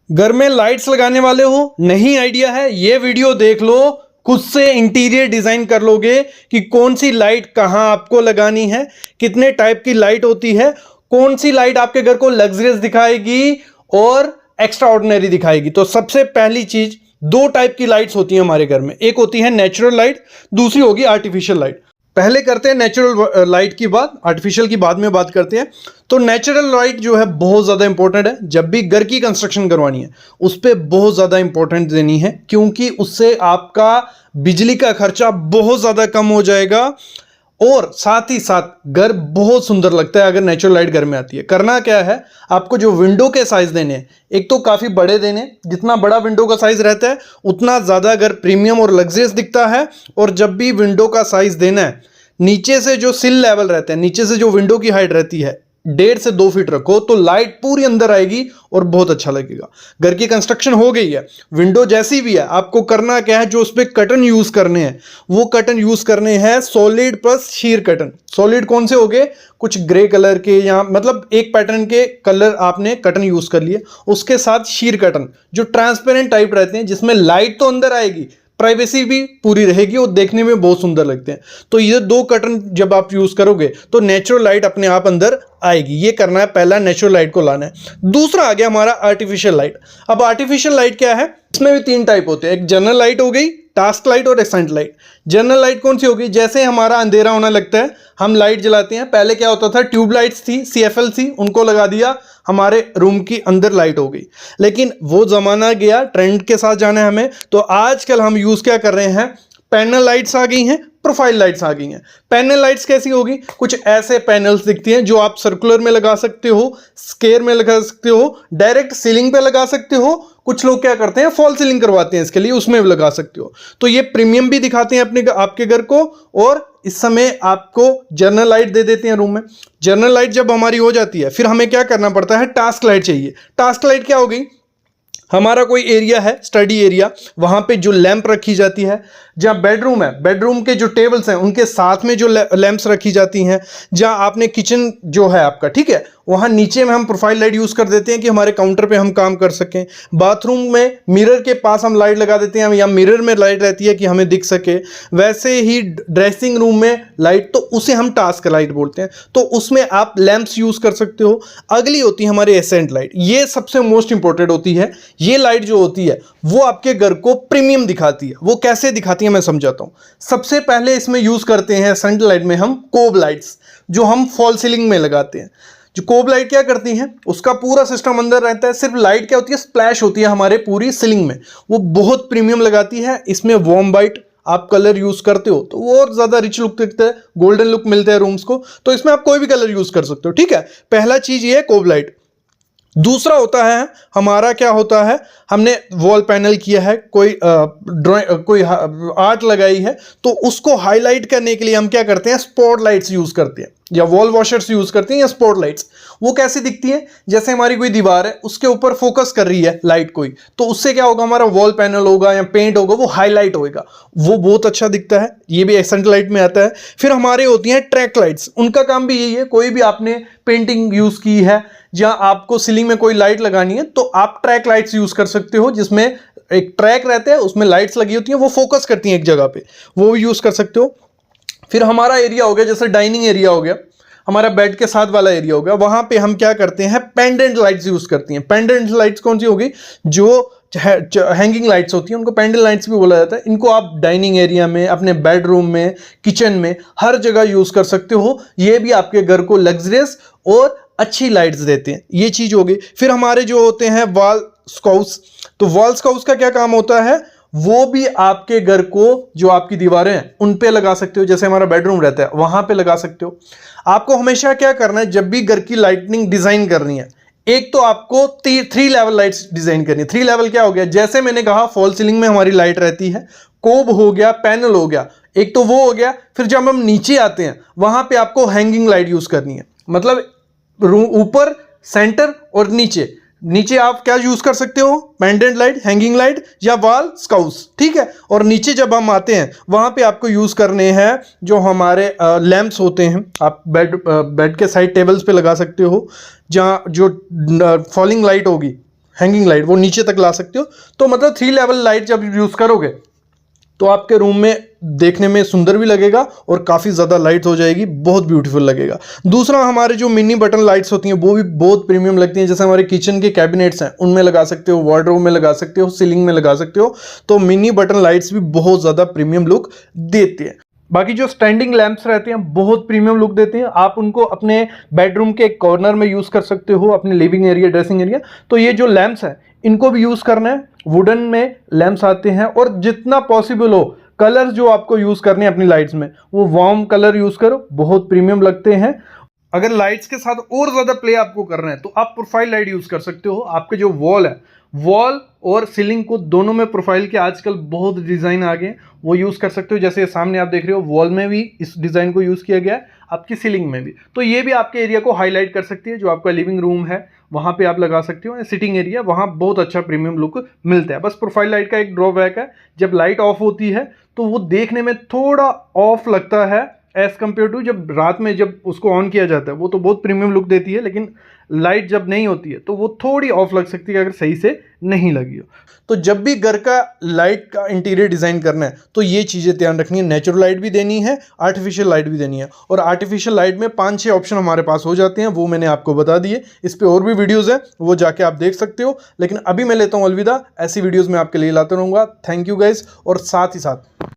घर में लाइट्स लगाने वाले हो, नहीं आइडिया है, ये वीडियो देख लो, खुद से इंटीरियर डिजाइन कर लोगे कि कौन सी लाइट कहां आपको लगानी है, कितने टाइप की लाइट होती है, कौन सी लाइट आपके घर को लग्जरियस दिखाएगी और एक्स्ट्रा ऑर्डिनरी दिखाएगी। तो सबसे पहली चीज, दो टाइप की लाइट्स होती हैं हमारे घर में, एक होती है नेचुरल लाइट, दूसरी होगी आर्टिफिशियल लाइट। पहले करते हैं नेचुरल लाइट की बात, आर्टिफिशियल की बाद में बात करते हैं। तो नेचुरल लाइट जो है बहुत ज़्यादा इंपॉर्टेंट है, जब भी घर की कंस्ट्रक्शन करवानी है उस पर बहुत ज़्यादा इंपॉर्टेंट देनी है, क्योंकि उससे आपका बिजली का खर्चा बहुत ज़्यादा कम हो जाएगा और साथ ही साथ घर बहुत सुंदर लगता है अगर नेचुरल लाइट घर में आती है। करना क्या है, आपको जो विंडो के साइज देने हैं, एक तो काफ़ी बड़े देने, जितना बड़ा विंडो का साइज रहता है उतना ज़्यादा घर प्रीमियम और लग्जरियस दिखता है। और जब भी विंडो का साइज देना है, नीचे से जो सिल लेवल रहता है, नीचे से जो विंडो की हाइट रहती है 1.5 से 2 फीट रखो तो लाइट पूरी अंदर आएगी और बहुत अच्छा लगेगा। घर की कंस्ट्रक्शन हो गई है, विंडो जैसी भी है, आपको करना क्या है, जो उस पर कटन यूज करने हैं वो कटन यूज करने हैं सॉलिड प्लस शीर कटन। सॉलिड कौन से हो गए, कुछ ग्रे कलर के या मतलब एक पैटर्न के कलर आपने कटन यूज कर लिए, उसके साथ शीर कटन जो ट्रांसपेरेंट टाइप रहते हैं, जिसमें लाइट तो अंदर आएगी, प्राइवेसी भी पूरी रहेगी और देखने में बहुत सुंदर लगते हैं। तो ये दो कर्टन जब आप यूज करोगे तो नेचुरल लाइट अपने आप अंदर आएगी। ये करना है, पहला नेचुरल लाइट को लाना है। दूसरा आ गया हमारा आर्टिफिशियल लाइट। अब आर्टिफिशियल लाइट क्या है, इसमें भी 3 टाइप होते हैं, एक जनरल लाइट हो गई, टास्क लाइट और एसेंट लाइट। जनरल लाइट कौन सी होगी, जैसे हमारा अंधेरा होने लगता है हम लाइट जलाते हैं। पहले क्या होता था, ट्यूब लाइट्स थी, CFL थी, उनको लगा दिया, हमारे रूम की अंदर लाइट हो गई। लेकिन वो जमाना गया, ट्रेंड के साथ जाना है हमें, तो आजकल हम यूज क्या कर रहे हैं, पैनल लाइट्स आ गई हैं, प्रोफाइल लाइट्स आ गई हैं। पैनल लाइट्स कैसी होगी, कुछ ऐसे पैनल्स दिखती हैं जो आप सर्कुलर में लगा सकते हो, स्क्वायर में लगा सकते हो, डायरेक्ट सीलिंग पे लगा सकते हो। कुछ लोग क्या करते हैं, फॉल सीलिंग करवाते हैं, इसके लिए उसमें भी लगा सकते हो। तो ये प्रीमियम भी दिखाते हैं अपने आपके घर को, और इस समय आपको जनरल लाइट दे देते हैं रूम में। जनरल लाइट जब हमारी हो जाती है, फिर हमें क्या करना पड़ता है, टास्क लाइट चाहिए। टास्क लाइट क्या होगी, हमारा कोई एरिया है, स्टडी एरिया, वहां पे जो लैंप रखी जाती है, जहां बेडरूम है, बेडरूम के जो टेबल्स हैं उनके साथ में जो लैंप्स रखी जाती हैं, जहां आपने किचन जो है आपका, ठीक है, वहां नीचे में हम प्रोफाइल लाइट यूज कर देते हैं कि हमारे काउंटर पे हम काम कर सकें। बाथरूम में मिरर के पास हम लाइट लगा देते हैं, या मिरर में लाइट रहती है कि हमें दिख सके। वैसे ही ड्रेसिंग रूम में लाइट, तो उसे हम टास्क लाइट बोलते हैं, तो उसमें आप लैंप्स यूज कर सकते हो। अगली होती है हमारी एसेंट लाइट, ये सबसे मोस्ट इंपॉर्टेंट होती है। ये लाइट जो होती है वो आपके घर को प्रीमियम दिखाती है। वो कैसे दिखाती है मैं समझाता हूं। सबसे पहले इसमें यूज करते हैं एसेंट लाइट में हम कोब लाइट्स, जो हम फॉल सीलिंग में लगाते हैं। जो कोब लाइट क्या करती हैं, उसका पूरा सिस्टम अंदर रहता है, सिर्फ लाइट क्या होती है, स्प्लैश होती है हमारे पूरी सीलिंग में, वो बहुत प्रीमियम लगाती है। इसमें वार्म वाइट आप कलर यूज करते हो तो वो और ज्यादा रिच लुक दिखता है, गोल्डन लुक मिलता है रूम्स को। तो इसमें आप कोई भी कलर यूज कर सकते हो, ठीक है। पहला चीज ये है कोब लाइट। दूसरा होता है हमारा, क्या होता है, हमने वॉल पैनल किया है, कोई ड्राइंग, कोई आर्ट लगाई है, तो उसको हाईलाइट करने के लिए हम क्या करते हैं, स्पॉट लाइट्स यूज करते हैं, या वॉल वॉशर्स यूज करते हैं, या स्पॉट लाइट्स। वो कैसी दिखती है, जैसे हमारी कोई दीवार है उसके ऊपर फोकस कर रही है लाइट कोई, तो उससे क्या होगा, हमारा वॉल पैनल होगा या पेंट होगा वो हाईलाइट होएगा, वो बहुत अच्छा दिखता है। ये भी एसेंट लाइट में आता है। फिर हमारे होती हैं ट्रैक लाइट्स, उनका काम भी यही है, कोई भी आपने पेंटिंग यूज की है, जहां आपको सीलिंग में कोई लाइट लगानी है, तो आप ट्रैक लाइट्स यूज कर सकते हो, जिसमें एक ट्रैक रहता है, उसमें लाइट्स लगी होती हैं, वो फोकस करती हैं एक जगह पे, वो भी यूज कर सकते हो। फिर हमारा एरिया हो गया, जैसे डाइनिंग एरिया हो गया, हमारा बेड के साथ वाला एरिया हो गया, वहां पे हम क्या करते हैं, पेंडेंट लाइट्स यूज करती हैं। पेंडेंट लाइट्स कौन सी होगी, जो हैंगिंग लाइट्स होती हैं, उनको पेंडेंट लाइट्स भी बोला जाता है। इनको आप डाइनिंग एरिया में, अपने बेडरूम में, किचन में, हर जगह यूज कर सकते हो। ये भी आपके घर को लग्जरियस और अच्छी लाइट्स देते हैं। ये चीज होगी। फिर हमारे जो होते हैं वॉल स्काउट्स, तो वॉल स्काउट्स का क्या काम होता है, वो भी आपके घर को, जो आपकी दीवारें हैं उन पे लगा सकते हो, जैसे हमारा बेडरूम रहता है वहां पे लगा सकते हो। आपको हमेशा क्या करना है, जब भी घर की लाइटनिंग डिजाइन करनी है, एक तो आपको 3 लेवल लाइट्स डिजाइन करनी है। 3 लेवल क्या हो गया, जैसे मैंने कहा फॉल सीलिंग में हमारी लाइट रहती है, कोब हो गया, पैनल हो गया, एक तो वो हो गया। फिर जब हम नीचे आते हैं वहां पे आपको हैंगिंग लाइट यूज करनी है, मतलब ऊपर, सेंटर और नीचे। नीचे आप क्या यूज कर सकते हो, पेंडेंट लाइट, हैंगिंग लाइट या वॉल स्काउट्स, ठीक है। और नीचे जब हम आते हैं वहां पे आपको यूज करने हैं जो हमारे लैंप्स होते हैं, आप बेड के साइड टेबल्स पे लगा सकते हो, जहां जो फॉलिंग लाइट होगी हैंगिंग लाइट, वो नीचे तक ला सकते हो। तो मतलब 3 लेवल लाइट जब यूज़ करोगे तो आपके रूम में देखने में सुंदर भी लगेगा और काफ़ी ज़्यादा लाइट हो जाएगी, बहुत ब्यूटीफुल लगेगा। दूसरा, हमारे जो मिनी बटन लाइट्स होती हैं वो भी बहुत प्रीमियम लगती हैं। जैसे हमारे किचन के कैबिनेट्स हैं उनमें लगा सकते हो, वार्डरोब में लगा सकते हो, सीलिंग में लगा सकते हो। तो मिनी बटन लाइट्स भी बहुत ज़्यादा प्रीमियम लुक देते हैं। बाकी जो स्टैंडिंग लैंप्स रहते हैं बहुत प्रीमियम लुक देते हैं। आप उनको अपने बेडरूम के एक कॉर्नर में यूज़ कर सकते हो, अपने लिविंग एरिया, ड्रेसिंग एरिया। तो ये जो लैंप्स हैं इनको भी यूज़ करना है। वुडन में लैंप्स आते हैं और जितना पॉसिबल हो कलर जो आपको यूज़ करने हैं अपनी लाइट्स में वो वार्म कलर यूज़ करो, बहुत प्रीमियम लगते हैं। अगर लाइट्स के साथ और ज़्यादा प्ले आपको करना है तो आप प्रोफाइल लाइट यूज़ कर सकते हो। आपके जो वॉल है, वॉल और सीलिंग को दोनों में प्रोफाइल के आजकल बहुत डिज़ाइन आ गए, वो यूज़ कर सकते हो। जैसे सामने आप देख रहे हो वॉल में भी इस डिज़ाइन को यूज़ किया गया है, आपकी सीलिंग में भी। तो ये भी आपके एरिया को हाईलाइट कर सकती है। जो आपका लिविंग रूम है वहाँ पे आप लगा सकते हो, सिटिंग एरिया, वहाँ बहुत अच्छा प्रीमियम लुक मिलता है। बस प्रोफाइल लाइट का एक ड्रॉबैक है, जब लाइट ऑफ होती है तो वो देखने में थोड़ा ऑफ लगता है एज कम्पेयर टू जब रात में जब उसको ऑन किया जाता है। वो तो बहुत प्रीमियम लुक देती है, लेकिन लाइट जब नहीं होती है तो वो थोड़ी ऑफ लग सकती है अगर सही से नहीं लगी हो। तो जब भी घर का लाइट का इंटीरियर डिज़ाइन करना है तो ये चीज़ें ध्यान रखनी है। नेचुरल लाइट भी देनी है, आर्टिफिशियल लाइट भी देनी है। और आर्टिफिशियल लाइट में 5-6 ऑप्शन हमारे पास हो जाते हैं, वो मैंने आपको बता दिए। इस पर और भी वीडियोज़ हैं, वो जाके आप देख सकते हो। लेकिन अभी मैं लेता हूँ अलविदा, ऐसी वीडियोज़ मैं आपके लिए लाता रहूँगा। Thank you guys. और साथ ही साथ